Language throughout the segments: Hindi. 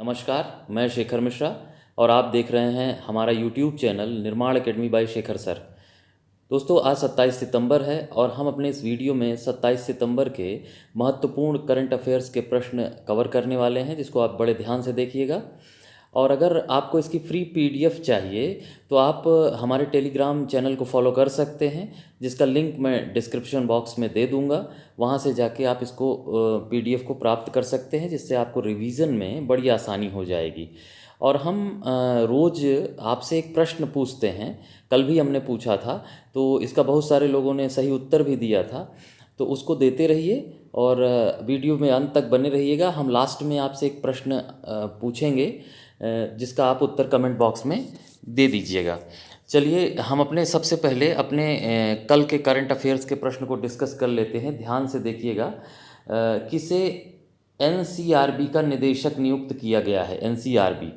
नमस्कार, मैं शेखर मिश्रा और आप देख रहे हैं हमारा यूट्यूब चैनल निर्माण एकेडमी बाय शेखर सर। दोस्तों, आज 27 सितंबर है और हम अपने इस वीडियो में 27 सितंबर के महत्वपूर्ण करंट अफेयर्स के प्रश्न कवर करने वाले हैं, जिसको आप बड़े ध्यान से देखिएगा। और अगर आपको इसकी फ्री पीडीएफ चाहिए तो आप हमारे टेलीग्राम चैनल को फॉलो कर सकते हैं, जिसका लिंक मैं डिस्क्रिप्शन बॉक्स में दे दूंगा। वहां से जाके आप इसको पीडीएफ को प्राप्त कर सकते हैं, जिससे आपको रिवीजन में बड़ी आसानी हो जाएगी। और हम रोज़ आपसे एक प्रश्न पूछते हैं। कल भी हमने पूछा था, तो इसका बहुत सारे लोगों ने सही उत्तर भी दिया था, तो उसको देते रहिए और वीडियो में अंत तक बने रहिएगा। हम लास्ट में आपसे एक प्रश्न पूछेंगे, जिसका आप उत्तर कमेंट बॉक्स में दे दीजिएगा। चलिए, हम अपने सबसे पहले अपने कल के करंट अफेयर्स के प्रश्न को डिस्कस कर लेते हैं। ध्यान से देखिएगा। किसे एनसीआरबी का निदेशक नियुक्त किया गया है? एनसीआरबी,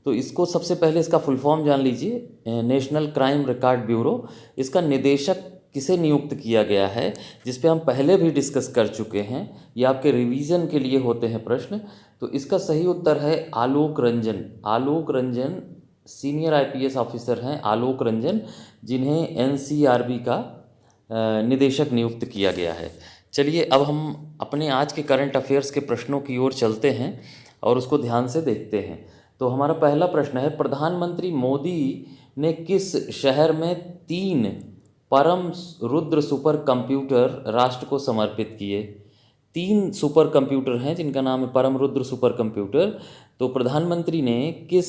तो इसको सबसे पहले इसका फुल फॉर्म जान लीजिए, नेशनल क्राइम रिकॉर्ड ब्यूरो। इसका निदेशक किसे नियुक्त किया गया है, जिस पे हम पहले भी डिस्कस कर चुके हैं। ये आपके रिवीजन के लिए होते हैं प्रश्न। तो इसका सही उत्तर है Alok Ranjan. Alok Ranjan senior IPS officer हैं, आलोक रंजन, जिन्हें एनसीआरबी का निदेशक नियुक्त किया गया है। चलिए, अब हम अपने आज के करंट अफेयर्स के प्रश्नों की ओर चलते हैं और उसको ध्यान से देखते हैं। तो हमारा पहला प्रश्न है, प्रधानमंत्री मोदी ने किस शहर में 3 परम रुद्र सुपर कंप्यूटर राष्ट्र को समर्पित किए? 3 सुपर कंप्यूटर हैं जिनका नाम है परम रुद्र सुपर कंप्यूटर। तो प्रधानमंत्री ने किस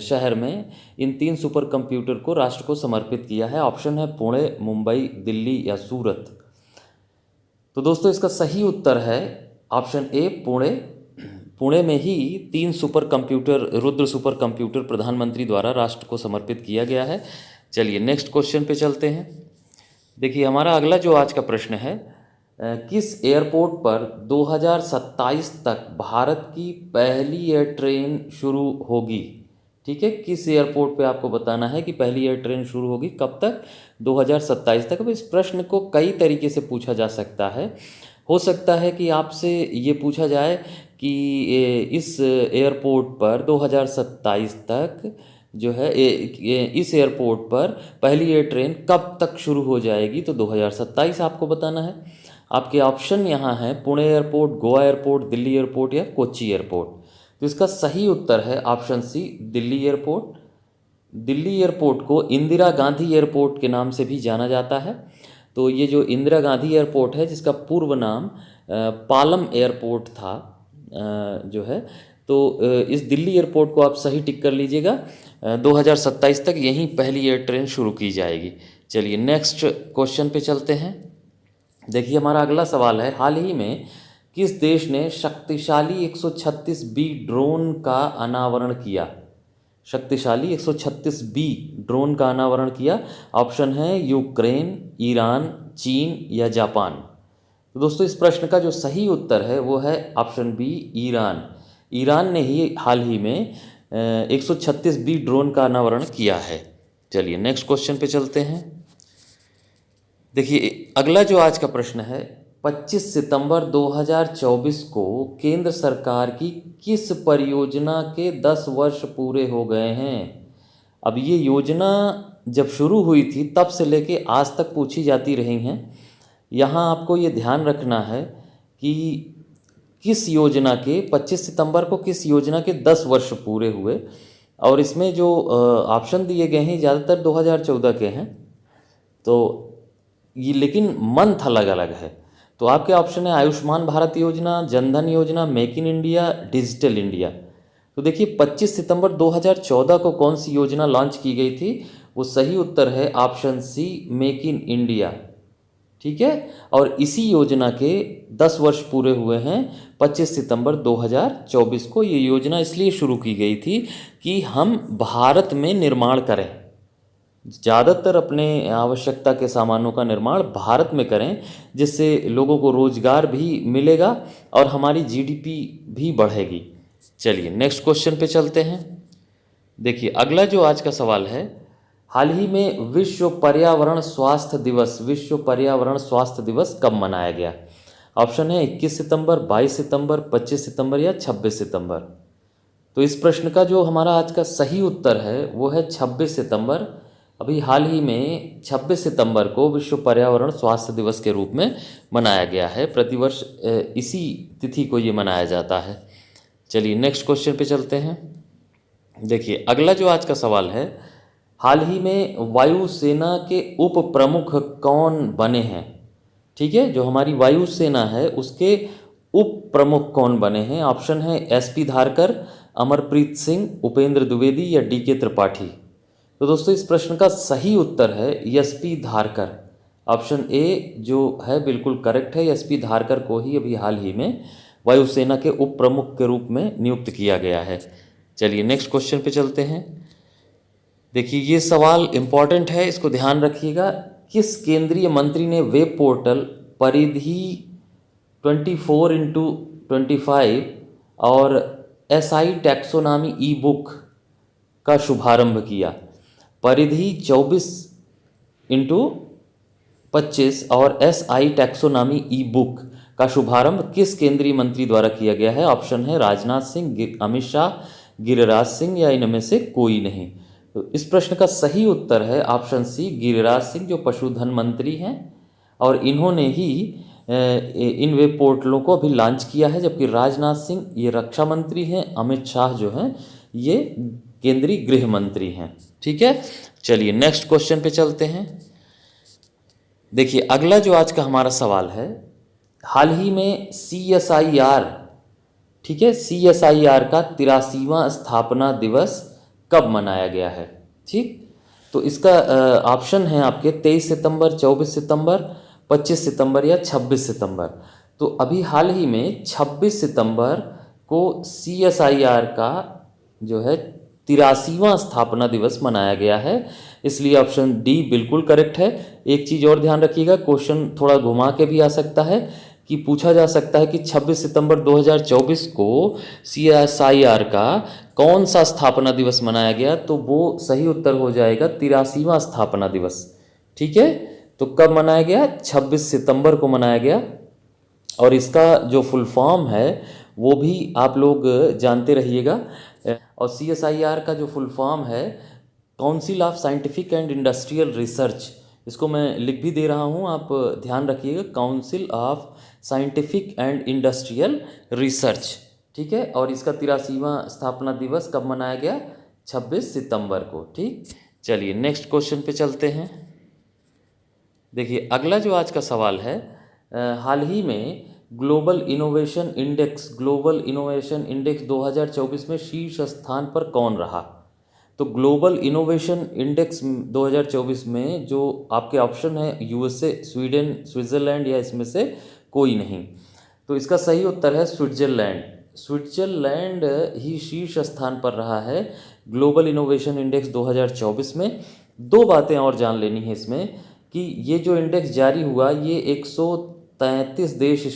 शहर में इन 3 सुपर कंप्यूटर को राष्ट्र को समर्पित किया है? ऑप्शन है पुणे, मुंबई, दिल्ली या सूरत। तो दोस्तों, इसका सही उत्तर है ऑप्शन ए, पुणे। पुणे में ही 3 super computer, Rudra super computer प्रधानमंत्री द्वारा राष्ट्र को समर्पित किया गया है। चलिए, नेक्स्ट क्वेश्चन पे चलते हैं। देखिए, हमारा अगला जो आज का प्रश्न है, किस एयरपोर्ट पर 2027 तक भारत की पहली एयर ट्रेन शुरू होगी? ठीक है, किस एयरपोर्ट पे आपको बताना है कि पहली एयर ट्रेन शुरू होगी, कब तक? 2027 तक। अब इस प्रश्न को कई तरीके से पूछा जा सकता है। हो सकता है कि आपसे ये पूछा जाए कि इस एयरपोर्ट पर 2027 तक जो है इस एयरपोर्ट पर पहली एयर ट्रेन कब तक शुरू हो जाएगी, तो 2027 आपको बताना है। आपके ऑप्शन यहाँ हैं Pune airport, Goa airport, Delhi airport या कोच्चि एयरपोर्ट। तो इसका सही उत्तर है option C, Delhi airport. Delhi airport को इंदिरा गांधी एयरपोर्ट के नाम से भी जाना जाता है। तो ये जो इंदिरा गांधी एयरपोर्ट है, जिसका पूर्व नाम पालम एयरपोर्ट था जो है, तो इस दिल्ली एयरपोर्ट को आप सही टिक कर लीजिएगा। 2027 तक यहीं पहली एयर ट्रेन शुरू की जाएगी। चलिए, नेक्स्ट क्वेश्चन पे चलते हैं। देखिए, हमारा अगला सवाल है, हाल ही में किस देश ने शक्तिशाली 136B ड्रोन का अनावरण किया? शक्तिशाली 136B ड्रोन का अनावरण किया। ऑप्शन है यूक्रेन, ईरान, चीन या जापान। तो दोस्तों, इस प्रश्न का जो सही उत्तर है वो है ऑप्शन बी, ईरान। ईरान ने ही हाल ही में 136B ड्रोन का अनावरण किया है। चलिए, नेक्स्ट क्वेश्चन पे चलते हैं। देखिए, अगला जो आज का प्रश्न है, 25 सितंबर 2024 को केंद्र सरकार की किस परियोजना के 10 वर्ष पूरे हो गए हैं? अब ये योजना जब शुरू हुई थी तब से लेके आज तक पूछी जाती रही हैं। यहाँ आपको ये ध्यान रखना है कि किस योजना के 25 सितंबर को किस योजना के 10 वर्ष पूरे हुए, और इसमें जो ऑप्शन दिए गए हैं ज़्यादातर 2014 के हैं, तो ये लेकिन मंथ अलग अलग है। तो आपके ऑप्शन है आयुष्मान भारत योजना, जनधन योजना, make in India, digital India. तो देखिए, 25 सितंबर 2014 को कौन सी योजना लॉन्च की गई थी? वो सही उत्तर है option C, make in India. ठीक है, और इसी योजना के 10 वर्ष पूरे हुए हैं 25 सितंबर 2024 को। ये योजना इसलिए शुरू की गई थी कि हम भारत में निर्माण करें, ज़्यादातर अपने आवश्यकता के सामानों का निर्माण भारत में करें, जिससे लोगों को रोजगार भी मिलेगा और हमारी जीडीपी भी बढ़ेगी। चलिए, नेक्स्ट क्वेश्चन पे चलते हैं। देखिए, अगला जो आज का सवाल है, हाल ही में विश्व पर्यावरण स्वास्थ्य दिवस कब मनाया गया? ऑप्शन है 21 सितंबर, 22 सितंबर, 25 सितंबर या 26 सितंबर। तो इस प्रश्न का जो हमारा आज का सही उत्तर है वो है 26 सितंबर। अभी हाल ही में 26 सितंबर को विश्व पर्यावरण स्वास्थ्य दिवस के रूप में मनाया गया है। प्रतिवर्ष इसी तिथि को ये मनाया जाता है। चलिए नेक्स्ट क्वेश्चन पे चलते हैं। देखिए अगला जो आज का सवाल है, हाल ही में वायुसेना के उप प्रमुख कौन बने हैं? ठीक है, जो हमारी वायुसेना है उसके उप प्रमुख कौन बने हैं? ऑप्शन है एसपी धारकर, अमरप्रीत सिंह, उपेंद्र द्विवेदी या डीके त्रिपाठी। तो दोस्तों इस प्रश्न का सही उत्तर है एसपी धारकर। ऑप्शन ए जो है बिल्कुल करेक्ट है। एसपी धारकर को ही अभी हाल ही में वायुसेना के उप प्रमुख के रूप में नियुक्त किया गया है। चलिए नेक्स्ट क्वेश्चन पे चलते हैं। देखिए ये सवाल इम्पॉर्टेंट है, इसको ध्यान रखिएगा। किस केंद्रीय मंत्री ने वेब पोर्टल परिधि 24x25 और एसआई टैक्सोनॉमी ई बुक का शुभारंभ किया? परिधि 24x25 और एसआई टैक्सोनॉमी ई बुक का शुभारंभ किस केंद्रीय मंत्री द्वारा किया गया है? ऑप्शन है राजनाथ सिंह, अमित शाह, गिरिराज सिंह या इनमें से कोई नहीं। तो इस प्रश्न का सही उत्तर है ऑप्शन सी गिरिराज सिंह, जो पशुधन मंत्री हैं और इन्होंने ही इन वेब पोर्टलों को अभी लॉन्च किया है। जबकि राजनाथ सिंह ये रक्षा मंत्री हैं, अमित शाह जो हैं ये केंद्रीय गृह मंत्री हैं। ठीक है, चलिए नेक्स्ट क्वेश्चन पे चलते हैं। देखिए अगला जो आज का हमारा सवाल है, हाल ही में CSIR, ठीक है, CSIR का 83वां स्थापना दिवस कब मनाया गया है? ठीक, तो इसका ऑप्शन है आपके 23 सितंबर, 24 सितंबर, 25 सितंबर या 26 सितंबर। तो अभी हाल ही में 26 सितंबर को CSIR का जो है 83वां स्थापना दिवस मनाया गया है, इसलिए ऑप्शन डी बिल्कुल करेक्ट है। एक चीज़ और ध्यान रखिएगा, क्वेश्चन थोड़ा घुमा के भी आ सकता है कि पूछा जा सकता है कि 26 सितंबर 2024 को CSIR का कौन सा स्थापना दिवस मनाया गया, तो वो सही उत्तर हो जाएगा 83वां स्थापना दिवस। ठीक है, तो कब मनाया गया? 26 सितंबर को मनाया गया। और इसका जो फुल फॉर्म है वो भी आप लोग जानते रहिएगा। और CSIR का जो फुल फॉर्म है council of scientific and industrial research, इसको मैं लिख भी दे रहा हूँ, आप ध्यान रखिएगा, council of scientific and industrial research. ठीक है, और इसका 83वां स्थापना दिवस कब मनाया गया? 26 सितंबर को। ठीक, चलिए नेक्स्ट क्वेश्चन पे चलते हैं। देखिए अगला जो आज का सवाल है, हाल ही में ग्लोबल इनोवेशन इंडेक्स 2024 में शीर्ष स्थान पर कौन रहा? तो ग्लोबल इनोवेशन इंडेक्स 2024 में जो आपके ऑप्शन है USA, स्वीडन, स्विट्ज़रलैंड या इसमें से कोई नहीं। तो इसका सही उत्तर है स्विट्ज़रलैंड। स्विट्ज़रलैंड ही शीर्ष स्थान पर रहा है ग्लोबल इनोवेशन इंडेक्स 2024 में। दो बातें और जान लेनी है इसमें कि ये जो इंडेक्स जारी हुआ ये 133 देश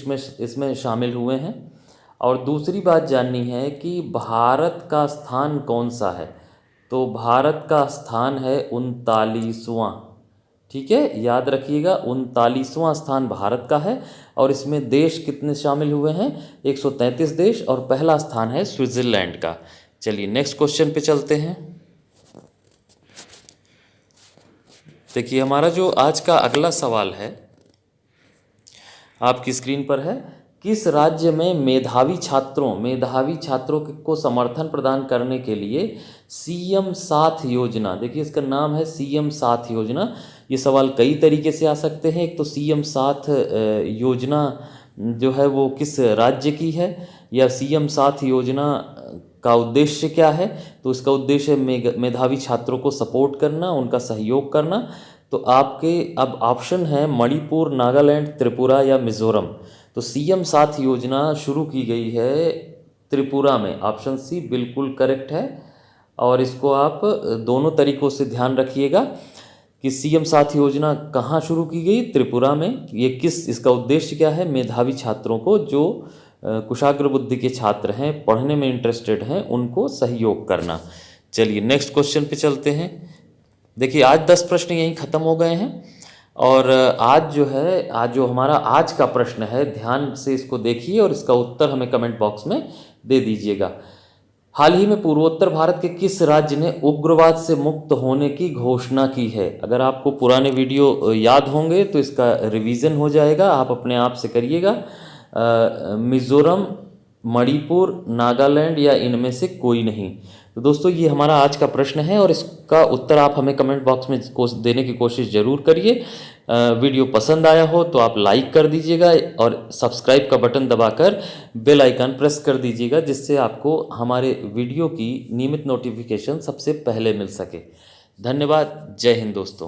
इसमें शामिल हुए हैं। और दूसरी बात जाननी है कि भारत का स्थान कौन सा है? तो भारत का स्थान है 39वां। ठीक है, याद रखिएगा 39वां स्थान भारत का है। और इसमें देश कितने शामिल हुए हैं? 133 देश, और पहला स्थान है स्विट्ज़रलैंड का। चलिए नेक्स्ट क्वेश्चन पे चलते हैं। देखिए हमारा जो आज का अगला सवाल है आपकी स्क्रीन पर है, किस राज्य में मेधावी छात्रों को समर्थन प्रदान करने के लिए CM साथ योजना, देखिए इसका नाम है CM साथ योजना। ये सवाल कई तरीके से आ सकते हैं। एक तो CM साथ योजना जो है वो किस राज्य की है, या CM साथ योजना का उद्देश्य क्या है? तो इसका उद्देश्य मेधावी छात्रों को सपोर्ट करना, उनका सहयोग करना। तो आपके अब ऑप्शन है मणिपुर, नागालैंड, त्रिपुरा या मिज़ोरम। तो CM साथ योजना शुरू की गई है त्रिपुरा में। ऑप्शन सी बिल्कुल करेक्ट है। और इसको आप दोनों तरीक़ों से ध्यान रखिएगा कि CM साथ योजना कहाँ शुरू की गई? त्रिपुरा में। ये इसका उद्देश्य क्या है? मेधावी छात्रों को, जो कुशाग्र बुद्धि के छात्र हैं, पढ़ने में इंटरेस्टेड हैं, उनको सहयोग करना। चलिए नेक्स्ट क्वेश्चन पे चलते हैं। देखिए आज 10 प्रश्न यहीं ख़त्म हो गए हैं। और आज जो हमारा आज का प्रश्न है, ध्यान से इसको देखिए और इसका उत्तर हमें कमेंट बॉक्स में दे दीजिएगा। हाल ही में पूर्वोत्तर भारत के किस राज्य ने उग्रवाद से मुक्त होने की घोषणा की है? अगर आपको पुराने वीडियो याद होंगे तो इसका रिवीजन हो जाएगा, आप अपने आप से करिएगा। मिज़ोरम, मणिपुर, नागालैंड या इनमें से कोई नहीं। तो दोस्तों ये हमारा आज का प्रश्न है और इसका उत्तर आप हमें कमेंट बॉक्स में देने की कोशिश ज़रूर करिए। वीडियो पसंद आया हो तो आप लाइक कर दीजिएगा और सब्सक्राइब का बटन दबाकर बेल आइकन प्रेस कर दीजिएगा, जिससे आपको हमारे वीडियो की नियमित नोटिफिकेशन सबसे पहले मिल सके। धन्यवाद। जय हिंद दोस्तों।